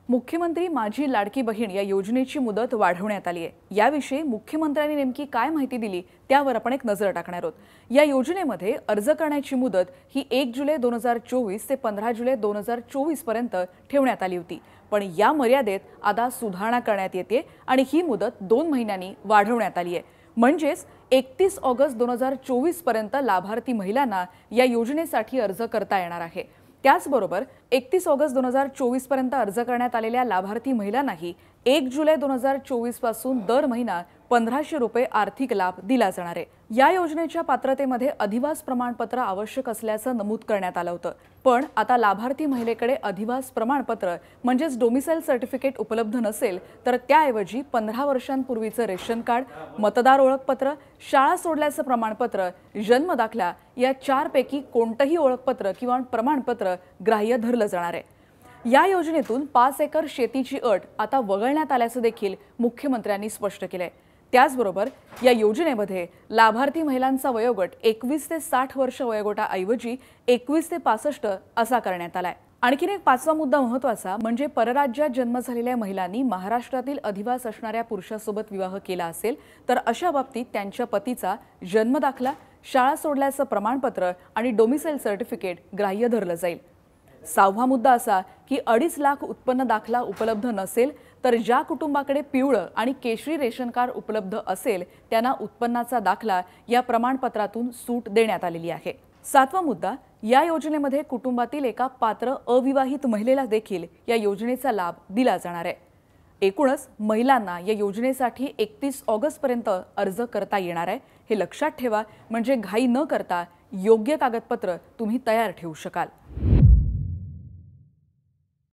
मुख्यमंत्री माझी लाडकी बहीण या योजनेची मुदत वाढवण्यात आली आहे। याविषयी मुख्यमंत्र्यांनी नेमकी काय माहिती दिली त्यावर आपण एक नजर टाकणार आहोत। या योजनेमध्ये अर्ज करण्याची मुदत ही 1 जुलै 2024 ते 15 जुलै 2024 पर्यंत ठेवण्यात आली होती, पण या मर्यादेत आता सुधारणा करण्यात येते आणि ही मुदत 2 महिन्यांनी वाढवण्यात आली आहे। म्हणजेच 31 ऑगस्ट 2024 पर्यंत लाभार्थी महिलांना या योजनेसाठी अर्ज करता येणार आहे। त्याचबरोबर 31 ऑगस्ट 2024 पर्यंत अर्ज करण्यात आलेल्या लाभार्थी महिलांनाही 1 जुलै 2024 पासून दर महिना 1500 रुपये आर्थिक लाभ दिला जाणार आहे। या योजनेच्या पात्रतेमध्ये अधिवास प्रमाणपत्र आवश्यक असल्याचं नमूद करण्यात आलं होतं, पण आता लाभार्थी महिलेकडे अधिवास प्रमाणपत्र म्हणजेच डोमिसाइल सर्टिफिकेट उपलब्ध नसेल तर त्याऐवजी 15 वर्षांपूर्वीचं रेशन कार्ड, मतदार ओळखपत्र, शाळा सोडल्याचं प्रमाणपत्र, जन्म दाखला या 4 पैकी कोणतंही ओळखपत्र किंवा प्रमाणपत्र ग्राह्य धरलं जाणार आहे। या योजनेतून 5 एकर शेतीची अट आता वगळण्यात आल्याचं देखील मुख्यमंत्र्यांनी स्पष्ट केलंय। त्याचबरोबर या योजनेमध्ये लाभार्थी महिलांचा वयोगट 21 ते 60 वर्ष वयोगटाऐवजी 21 ते 65 असा करण्यात आलाय। आणखीन एक 5वा मुद्दा महत्त्वाचा म्हणजे परराज्यात जन्म झालेल्या महिलांनी महाराष्ट्रातील अधिवास असणाऱ्या पुरुषासोबत विवाह केला असेल तर अशा बाबतीत त्यांच्या पतीचा जन्म दाखला, शाळा सोडल्याचं प्रमाणपत्र आणि डोमिसाइल सर्टिफिकेट ग्राह्य धरलं जाईल। 6वा मुद्दा असा की 2.5 लाख उत्पन्न दाखला उपलब्ध नसेल तर ज्या कुटुंबाकडे पिवळं आणि केशरी रेशन कार्ड उपलब्ध असेल त्यांना उत्पन्नाचा दाखला या प्रमाणपत्रातून सूट देण्यात आलेली आहे। 7वा मुद्दा, या योजनेमध्ये कुटुंबातील एका पात्र अविवाहित महिलेला देखील या योजनेचा लाभ दिला जाणार आहे। एकूणच महिलांना या योजनेसाठी 31 ऑगस्ट पर्यंत अर्ज करता येणार आहे। हे लक्षात ठेवा, म्हणजे घाई न करता योग्य कागदपत्र तुम्ही तयार ठेवू शकाल।